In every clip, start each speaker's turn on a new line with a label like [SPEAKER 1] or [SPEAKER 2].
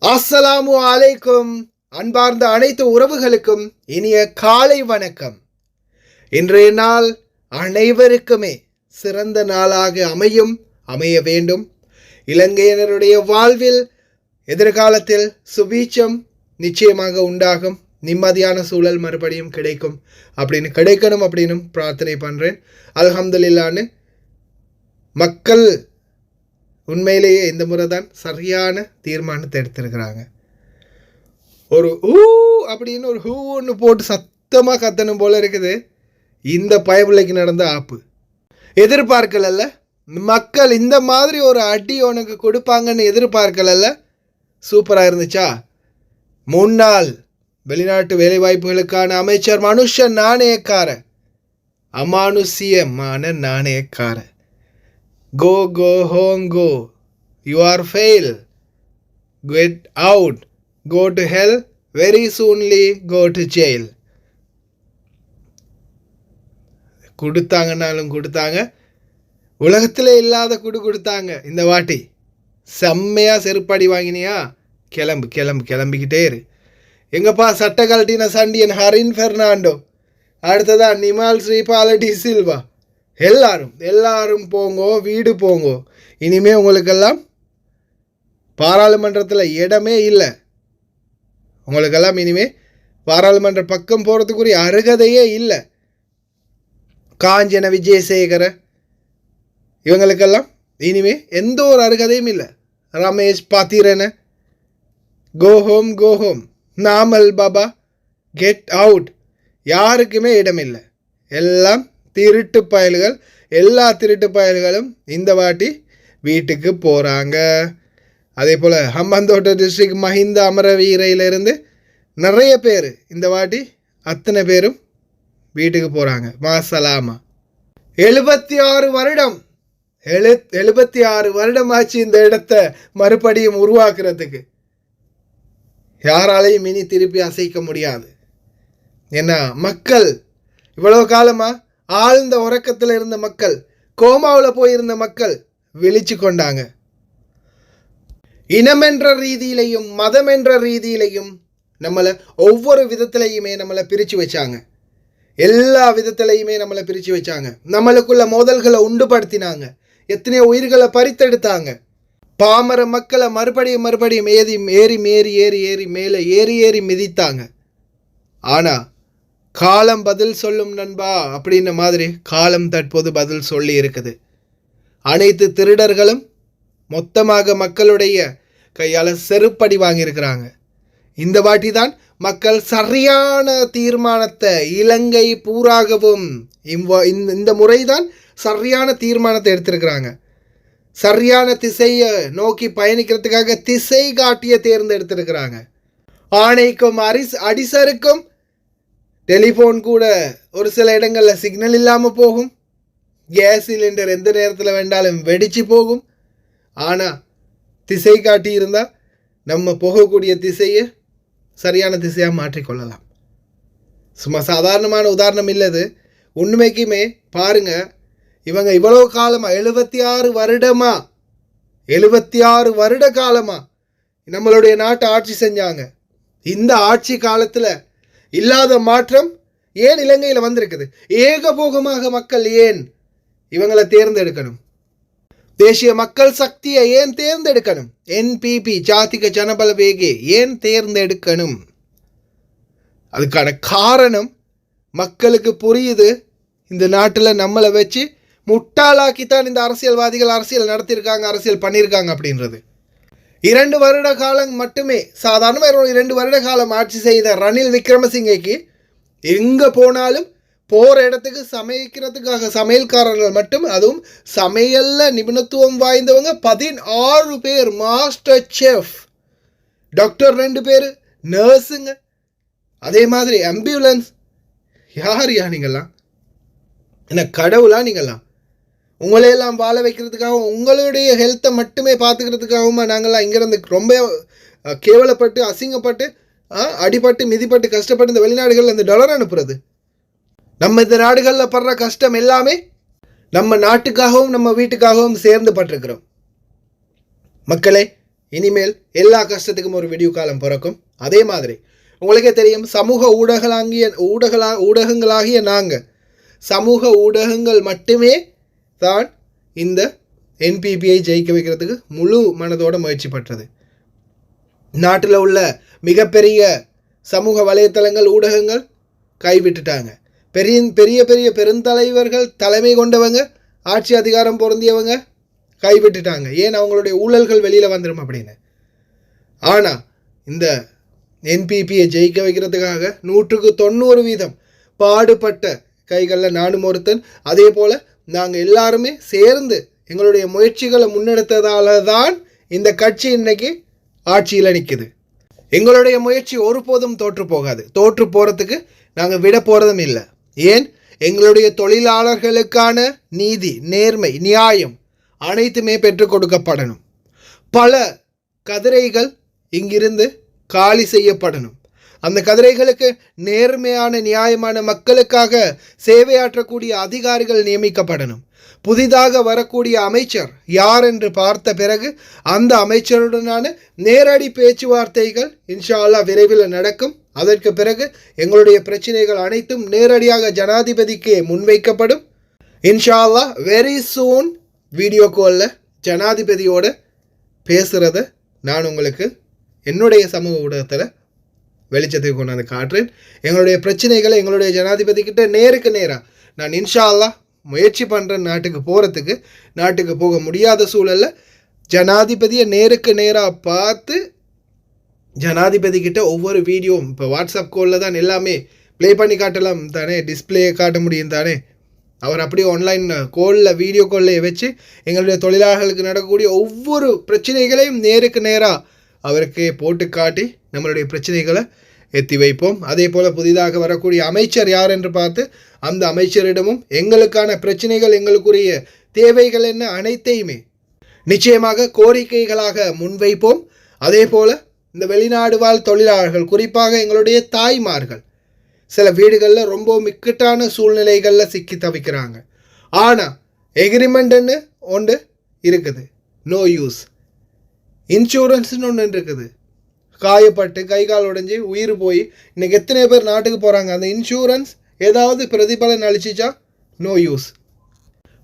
[SPEAKER 1] அஸ்ஸலாமு அலைக்கும். அன்பார்ந்த அனைத்து உறவுகளுக்கும் இனிய காலை வணக்கம். இன்றைய நாள் அனைவருக்குமே சிறந்த நாளாக அமைய வேண்டும். இலங்கையினருடைய வாழ்வில் எதிர்காலத்தில் சுபீட்சம் நிச்சயமாக உண்டாகும். நிம்மதியான சூழல் மறுபடியும் கிடைக்கணும் அப்படின்னு பிரார்த்தனை பண்ணுறேன். அல்ஹம்துலில்லாஹ்னு மக்கள் உண்மையிலேயே இந்த முறை தான் சரியான தீர்மானத்தை எடுத்திருக்கிறாங்க. ஒரு அப்படின்னு ஒரு ஒன்று போட்டு சத்தமாக கத்தணும் போல இருக்குது. இந்த பயபிள்ளைக்கு நடந்த ஆப்பு எதிர்பார்க்கலல்ல. மக்கள் இந்த மாதிரி ஒரு அடி உனக்கு கொடுப்பாங்கன்னு எதிர்பார்க்கலல்ல. சூப்பராக இருந்துச்சா? முன்னாள் வெளிநாட்டு வேலைவாய்ப்புகளுக்கான அமைச்சர் மனுஷன் Nanayakkara, அமானுஷ்யமான Nanayakkara. Go home, go. You are fail. Get out. Go to hell. Very soonly go to jail. கொடுத்தாங்க. உலகத்தில் இல்லாத கொடுத்தாங்க. இந்த வாட்டி செம்மையாக செருப்படி வாங்கினியா? கிளம்பிக்கிட்டே இரு. எங்கப்பா சட்டை கழட்டின சண்டியன் ஹரின் பெர்னாண்டோ, அடுத்ததான் நிமால் ஸ்ரீபால டி சில்வா, எல்லாரும் போங்கோ, வீடு போங்கோ. இனிமே உங்களுக்கெல்லாம் பாராளுமன்றத்தில் இடமே இல்லை. உங்களுக்கெல்லாம் இனிமே பாராளுமன்ற பக்கம் போகிறதுக்குரிய அருகதையே இல்லை. காஞ்சன விஜயசேகர இவங்களுக்கெல்லாம் இனிமே எந்த ஒரு அருகதையும் இல்லை. Ramesh Pathirana go home. Namal Baba get out. யாருக்குமே இடமில்லை. எல்லாம் திருட்டு பயல்கள். எல்லா திருட்டு பயல்களும் இந்த வாட்டி வீட்டுக்கு போகிறாங்க. அதே போல் ஹம்பந்தோட்ட டிஸ்ட்ரிக்ட் மஹிந்த அமரவீரையிலிருந்து நிறைய பேர் இந்த வாட்டி அத்தனை பேரும் வீட்டுக்கு போகிறாங்க. மாசலாமா. 76 வருடம் ஆச்சு இந்த இடத்தை மறுபடியும் உருவாக்குறதுக்கு. யாராலையும் இனி திருப்பி அசைக்க முடியாது. ஏன்னா மக்கள் இவ்வளோ காலமாக ஆழ்ந்த உறக்கத்தில் இருந்த மக்கள், கோமாவில் போயிருந்த மக்கள் விழிச்சு கொண்டாங்க. இனம் என்ற ரீதியிலையும் மதம் என்ற ரீதியிலையும் நம்மளை ஒவ்வொரு விதத்திலையுமே நம்மளை பிரித்து வச்சாங்க. எல்லா விதத்திலையுமே நம்மளை பிரித்து வச்சாங்க. நம்மளுக்குள்ள மோதல்களை உண்டுபடுத்தினாங்க. எத்தனையோ உயிர்களை பறித்தெடுத்தாங்க. பாமர மக்களை மறுபடியும் ஏறி மிதித்தாங்க. ஆனால் காலம் பதில் சொல்லும் நண்பா அப்படின்ன மாதிரி காலம் தற்போது பதில் சொல்லி இருக்குது. அனைத்து திருடர்களும் மொத்தமாக மக்களுடைய கையால் செருப்படி வாங்கியிருக்கிறாங்க. இந்த வாட்டி தான் மக்கள் சரியான தீர்மானத்தை, இலங்கை பூராகவும் இந்த முறைதான் சரியான தீர்மானத்தை எடுத்திருக்கிறாங்க. சரியான திசையை நோக்கி பயணிக்கிறதுக்காக திசை காட்டிய தேர்ந்தெடுத்திருக்கிறாங்க. ஆணைக்கும் அடிசருக்கும் டெலிஃபோன் கூட ஒரு சில இடங்களில் சிக்னல் இல்லாமல் போகும். கேஸ் சிலிண்டர் எந்த நேரத்தில் வேண்டாலும் வெடித்து போகும். ஆனால் திசை காட்டி இருந்தால் நம்ம போகக்கூடிய திசையை சரியான திசையாக மாற்றிக்கொள்ளலாம். சும்மா சாதாரணமான உதாரணம் இல்லது. உண்மைக்குமே பாருங்கள், இவங்க இவ்வளோ காலமாக 76 வருட காலமாக நம்மளுடைய நாட்டை ஆட்சி செஞ்சாங்க. இந்த ஆட்சி காலத்தில் இல்லாத மாற்றம் ஏன் இலங்கையில் வந்திருக்குது? ஏகபோகமாக மக்கள் ஏன் இவங்களை தேர்ந்தெடுக்கணும்? தேசிய மக்கள் சக்தியை ஏன் தேர்ந்தெடுக்கணும்? NPP ஜாதிக ஜனபல வேகே ஏன் தேர்ந்தெடுக்கணும்? அதுக்கான காரணம் மக்களுக்கு புரியுது. இந்த நாட்டில் நம்மளை வச்சு முட்டாளாக்கித்தான் இந்த அரசியல்வாதிகள் அரசியல் நடத்தியிருக்காங்க, அரசியல் பண்ணியிருக்காங்க அப்படின்றது. 2 வருட காலம் மட்டுமே, சாதாரணமாக 2 வருட காலம் ஆட்சி செய்த ரணில் விக்ரமசிங்கைக்கு எங்கே போனாலும் போகிற இடத்துக்கு சமைக்கிறதுக்காக சமையல்காரர்கள் மட்டும், அதுவும் சமையலில் நிபுணத்துவம் வாய்ந்தவங்க 16 பேர், மாஸ்டர் செஃப், டாக்டர் 2 பேர், நர்ஸுங்க, அதே மாதிரி ஆம்புலன்ஸ். யார் நீங்கள்லாம்? என்ன கடவுளா நீங்கள்லாம்? உங்களையெல்லாம் வாழ வைக்கிறதுக்காகவும் உங்களுடைய ஹெல்த்தை மட்டுமே பார்த்துக்கிறதுக்காகவும் நாங்கள்லாம் இங்கேருந்து ரொம்ப கேவலப்பட்டு அசிங்கப்பட்டு அடிபட்டு மிதிப்பட்டு கஷ்டப்பட்டு இந்த வெளிநாடுகளில் இந்த டாலர் அனுப்புறது. நம்ம இந்த நாடுகளில் படுற கஷ்டம் எல்லாமே நம்ம நாட்டுக்காகவும் நம்ம வீட்டுக்காகவும் சேர்ந்து பட்டிருக்கிறோம். மக்களே, இனிமேல் எல்லா கஷ்டத்துக்கும் ஒரு விடிவு காலம் பிறக்கும். அதே மாதிரி உங்களுக்கே தெரியும், சமூக ஊடகங்களாகிய நாங்கள் சமூக ஊடகங்கள் மட்டுமே தான் இந்த என்பிபியை ஜெயிக்க வைக்கிறதுக்கு முழு மனதோட முயற்சி பட்டது. நாட்டில் உள்ள மிகப்பெரிய சமூக வலைத்தளங்கள் ஊடகங்கள் கைவிட்டுட்டாங்க. பெரிய பெரிய பெருந்தலைவர்கள் தலைமை கொண்டவங்க ஆட்சி அதிகாரம் பொருந்தியவங்க கைவிட்டுட்டாங்க. ஏன்? அவங்களுடைய ஊழல்கள் வெளியில் வந்துடும் அப்படின்னு. ஆனால் இந்த என்பிபியை ஜெயிக்க வைக்கிறதுக்காக 190% பாடுபட்ட கைகளில் நானும் ஒருத்தன். அதே போல் நாங்கள் எல்லாருமே சேர்ந்து எங்களுடைய முயற்சிகளை முன்னெடுத்ததால தான் இந்த கட்சி இன்னைக்கு ஆட்சியில் நிற்குது. எங்களுடைய முயற்சி ஒருபோதும் தோற்று போகாது. தோற்று போகிறதுக்கு நாங்கள் விட போகிறதும் இல்லை. ஏன்? எங்களுடைய தொழிலாளர்களுக்கான நீதி, நேர்மை, நியாயம் அனைத்துமே பெற்றுக் கொடுக்கப்படணும். பல கதிரைகள் இங்கிருந்து காலி செய்யப்படணும். அந்த கதிரைகளுக்கு நேர்மையான நியாயமான மக்களுக்காக சேவையாற்றக்கூடிய அதிகாரிகள் நியமிக்கப்படணும். புதிதாக வரக்கூடிய அமைச்சர் யார் என்று பார்த்த பிறகு அந்த அமைச்சருடனான நேரடி பேச்சுவார்த்தைகள் இன்ஷா அல்லாஹ் விரைவில் நடக்கும். அதற்கு பிறகு எங்களுடைய பிரச்சனைகள் அனைத்தும் நேரடியாக ஜனாதிபதிக்கு முன்வைக்கப்படும். இன்ஷா அல்லாஹ் வெரி சூன் வீடியோ காலில் ஜனாதிபதியோட பேசுகிறத நான் உங்களுக்கு என்னுடைய சமூக ஊடகத்தில் வெளிச்சத்துக்கு கொண்டாந்து காட்டுறேன். எங்களுடைய பிரச்சனைகளை எங்களுடைய ஜனாதிபதி கிட்ட நேருக்கு நேராக நான் இன்ஷா அல்லாஹ் முயற்சி பண்ணுறேன். நாட்டுக்கு போக முடியாத சூழலில் ஜனாதிபதியை நேருக்கு நேராக பார்த்து ஜனாதிபதி கிட்ட ஒவ்வொரு வீடியோவும் இப்போ வாட்ஸ்அப் காலில் தான் எல்லாமே ப்ளே பண்ணி காட்டலாம் தானே, டிஸ்பிளே காட்ட முடியும் தானே. அவர் அப்படியே ஆன்லைன் காலில் வீடியோ காலில் வச்சு எங்களுடைய தொழிலாளர்களுக்கு நடக்கக்கூடிய ஒவ்வொரு பிரச்சனைகளையும் நேருக்கு நேராக அவருக்கு போட்டு காட்டி நம்மளுடைய பிரச்சனைகளை எத்தி வைப்போம். அதே போல் புதிதாக வரக்கூடிய அமைச்சர் யார் என்று பார்த்து அந்த அமைச்சரிடமும் எங்களுக்கான பிரச்சனைகள், எங்களுக்குரிய தேவைகள் என்ன அனைத்தையுமே நிச்சயமாக கோரிக்கைகளாக முன்வைப்போம். அதே போல் இந்த வெளிநாடு வாழ் தொழிலாளர்கள், குறிப்பாக எங்களுடைய தாய்மார்கள் சில வீடுகளில் ரொம்ப மிக்கட்டான சூழ்நிலைகளில் சிக்கி தவிக்கிறாங்க. ஆனால் எக்ரிமெண்ட்டுன்னு ஒன்று இருக்குது, நோ யூஸ். இன்சூரன்ஸ்னு ஒன்று இருக்குது. காயப்பட்டு கை கால் உடைஞ்சி உயிர் போய் இன்றைக்கி எத்தனை பேர் நாட்டுக்கு போகிறாங்க. அந்த இன்சூரன்ஸ் ஏதாவது பிரதிபலன் அளிச்சிச்சா? No use.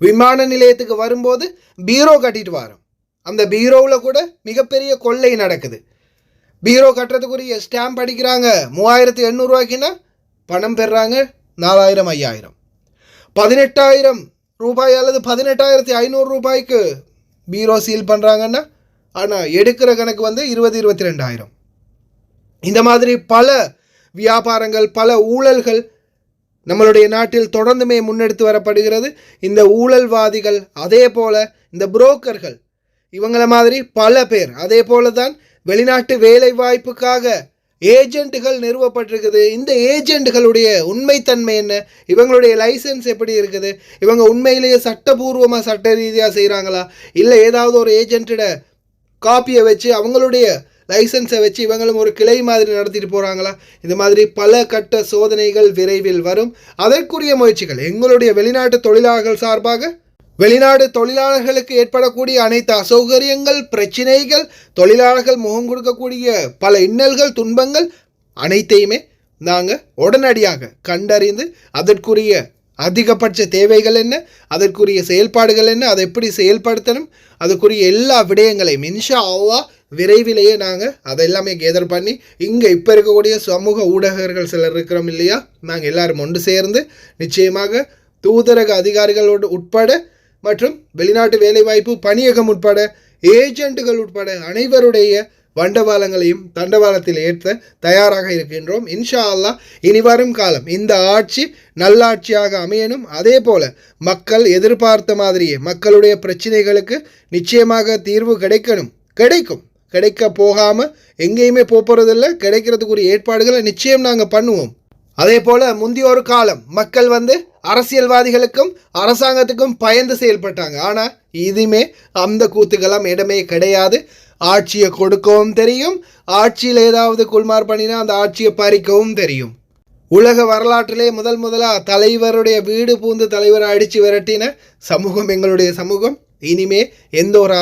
[SPEAKER 1] விமான நிலையத்துக்கு வரும்போது பீரோ கட்டிட்டு வரோம். அந்த பீரோவில் கூட மிகப்பெரிய கொள்ளை நடக்குது. பீரோ கட்டுறதுக்குரிய ஸ்டாம்ப் அடிக்கிறாங்க 3800 ரூபாய்க்குன்னா பணம் பெறுறாங்க 4000 5000. 18,000 ரூபாய் அல்லது 18,500 ரூபாய்க்கு பீரோ சீல் பண்ணுறாங்கன்னா ஆனால் எடுக்கிற கணக்கு 20-22,000. இந்த மாதிரி பல வியாபாரங்கள், பல ஊழல்கள் நம்மளுடைய நாட்டில் தொடர்ந்துமே முன்னெடுத்து வரப்படுகிறது. இந்த ஊழல்வாதிகள், அதே போல் இந்த புரோக்கர்கள், இவங்கள மாதிரி பல பேர், அதே போல தான் வெளிநாட்டு வேலை வாய்ப்புக்காக ஏஜென்ட்டுகள் நிறுவப்பட்டிருக்குது. இந்த ஏஜென்ட்டுகளுடைய உண்மைத்தன்மை என்ன? இவங்களுடைய லைசன்ஸ் எப்படி இருக்குது? இவங்க உண்மையிலேயே சட்டபூர்வமாக சட்ட ரீதியாக செய்கிறாங்களா, இல்லை ஏதாவது ஒரு ஏஜென்ட்டோட காப்பியை வச்சு அவங்களுடைய லைசன்ஸை வச்சு இவங்களும் ஒரு கிளை மாதிரி நடத்திட்டு போகிறாங்களா? இந்த மாதிரி பல கட்ட சோதனைகள் விரைவில் வரும். அதற்குரிய முயற்சிகள் எங்களுடைய வெளிநாட்டு தொழிலாளர்கள் சார்பாக, வெளிநாடு தொழிலாளர்களுக்கு ஏற்படக்கூடிய அனைத்து அசௌகரியங்கள், பிரச்சினைகள், தொழிலாளர்கள் முகம் கொடுக்கக்கூடிய பல இன்னல்கள், துன்பங்கள் அனைத்தையுமே நாங்கள் உடனடியாக கண்டறிந்து அதற்குரிய அதிகபட்ச தேவைகள் என்ன, அதற்குரிய செயல்பாடுகள் என்ன, அதை எப்படி செயல்படுத்தணும், அதுக்குரிய எல்லா விடயங்களையும் இன்ஷா அல்லாஹ் விரைவிலேயே நாங்கள் அதெல்லாமே கேதர் பண்ணி இங்கே இப்போ இருக்கக்கூடிய சமூக ஊடகர்கள் சிலர் இருக்கிறோம் இல்லையா, நாங்கள் எல்லாரும் ஒன்று சேர்ந்து நிச்சயமாக தூதரக அதிகாரிகளோடு உட்பட மற்றும் வெளிநாட்டு வேலைவாய்ப்பு பணியகம் உட்பட ஏஜென்ட்டுகள் உட்பட அனைவருடைய வண்டவாளங்களையும் தண்டவாளத்தில் ஏற்ற தயாராக இருக்கின்றோம். இன்ஷா அல்லாஹ் இனி வரும் காலம் இந்த ஆட்சி நல்லாட்சியாக அமையணும். அதே போல் மக்கள் எதிர்பார்த்த மாதிரியே மக்களுடைய பிரச்சனைகளுக்கு நிச்சயமாக தீர்வு கிடைக்க போகாமல் எங்கேயுமே போகிறதில்லை. கிடைக்கிறதுக்குரிய ஏற்பாடுகளை நிச்சயம் நாங்கள் பண்ணுவோம். அதே போல் முந்தைய ஒரு காலம் மக்கள் அரசியல்வாதிகளுக்கும் அரசாங்கத்துக்கும் பயந்து செயல்பட்டாங்க. ஆனால் இதுமே அந்த கூத்துக்கெல்லாம் இடமே கிடையாது. ஆட்சியை கொடுக்கவும் தெரியும், ஆட்சியில் ஏதாவது குல்மார் பண்ணினா அந்த ஆட்சியை பறிக்கவும் தெரியும். உலக வரலாற்றிலே முதலாக தலைவருடைய வீடு பூந்து தலைவரை அடித்து விரட்டின சமூகம் எங்களுடைய சமூகம். இனிமே எந்த ஒரு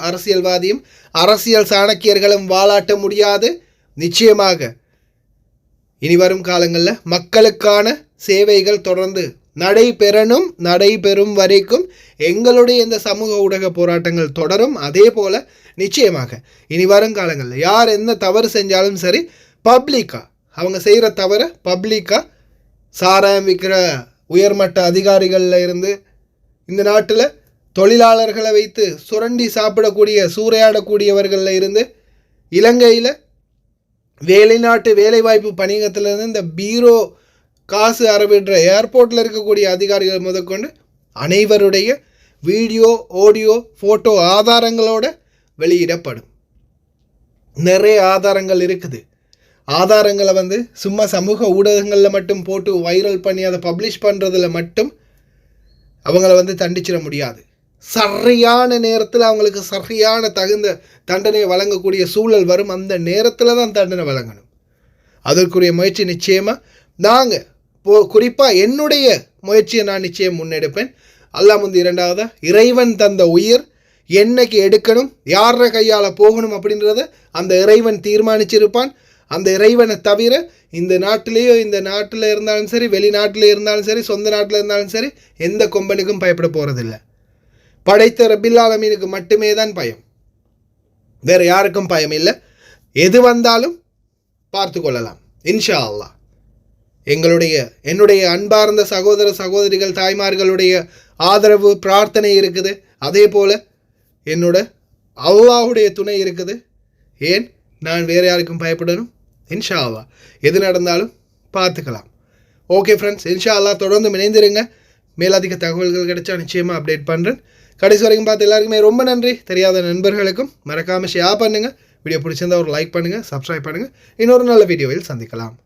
[SPEAKER 1] அரசியல்வாதியும் அரசியல் சாணக்கியர்களும் வாலாட்ட முடியாது. நிச்சயமாக இனி வரும் காலங்களில் மக்களுக்கான சேவைகள் தொடர்ந்து நடைபெறும் வரைக்கும் எங்களுடைய இந்த சமூக ஊடக போராட்டங்கள் தொடரும். அதே போல் நிச்சயமாக இனி வரும் காலங்களில் யார் என்ன தவறு செஞ்சாலும் சரி, பப்ளிக்காக அவங்க செய்கிற தவறை பப்ளிக்காக சாராயம் விற்கிற உயர்மட்ட அதிகாரிகளில் இருந்து, இந்த நாட்டில் தொழிலாளர்களை வைத்து சுரண்டி சாப்பிடக்கூடிய சூறையாடக்கூடியவர்களில் இருந்து, இலங்கையில் வெளிநாட்டு வேலைவாய்ப்பு பணியகத்திலிருந்து இந்த பீரோ காசு அறவிடுற ஏர்போர்ட்டில் இருக்கக்கூடிய அதிகாரிகள் முதற்கொண்டு அனைவருடைய வீடியோ, ஆடியோ, ஃபோட்டோ ஆதாரங்களோடு வெளியிடப்படும். நிறைய ஆதாரங்கள் இருக்குது. ஆதாரங்களை சும்மா சமூக ஊடகங்களில் மட்டும் போட்டு வைரல் பண்ணி அதை பப்ளிஷ் பண்ணுறதுல மட்டும் அவங்கள தண்டிச்சிட முடியாது. சரியான நேரத்தில் அவங்களுக்கு சரியான தகுந்த தண்டனை வழங்கக்கூடிய சூழல் வரும். அந்த நேரத்தில் தான் தண்டனை வழங்கணும். அதற்குரிய முயற்சி நிச்சயமாக நாங்கள் குறிப்பாக என்னுடைய முயற்சியை நான் நிச்சயம் முன்னெடுப்பேன். அல்லாஹ் முந்தி இரண்டாவதாக இறைவன் தந்த உயிர் என்னைக்கு எடுக்கணும், யார கையால் போகணும் அப்படின்றத அந்த இறைவன் தீர்மானிச்சிருப்பான். அந்த இறைவனை தவிர இந்த நாட்டிலேயோ, இந்த நாட்டில் இருந்தாலும் சரி, வெளிநாட்டில் இருந்தாலும் சரி, சொந்த நாட்டில் இருந்தாலும் சரி, எந்த கொம்பனுக்கும் பயப்பட போகிறதில்ல. படைத்த ரப்பில் ஆலமீனுக்கு மட்டுமே தான் பயம், வேறு யாருக்கும் பயம் இல்லை. எது வந்தாலும் பார்த்து கொள்ளலாம் இன்ஷா அல்லாஹ். என்னுடைய அன்பார்ந்த சகோதர சகோதரிகள், தாய்மார்களுடைய ஆதரவு, பிரார்த்தனை இருக்குது. அதே போல் என்னோட அல்லாஹுடைய துணை இருக்குது. ஏன் நான் வேறு யாருக்கும் பயப்படணும்? இன்ஷா அல்லாஹ் எது நடந்தாலும் பார்த்துக்கலாம். ஓகே ஃப்ரெண்ட்ஸ், இன்ஷா அல்லாஹ் தொடர்ந்து இணைந்திருங்க. மேலதிக தகவல்கள் கிடைச்சா நிச்சயமாக அப்டேட் பண்ணுறேன். கடைசி வரைக்கும் பார்த்து எல்லாருக்குமே ரொம்ப நன்றி. தெரியாத நண்பர்களுக்கும் மறக்காமல் ஷேர் பண்ணுங்கள். வீடியோ பிடிச்சிருந்தால் ஒரு லைக் பண்ணுங்கள், சப்ஸ்கிரைப் பண்ணுங்கள். இன்னொரு நல்ல வீடியோவில் சந்திக்கலாம்.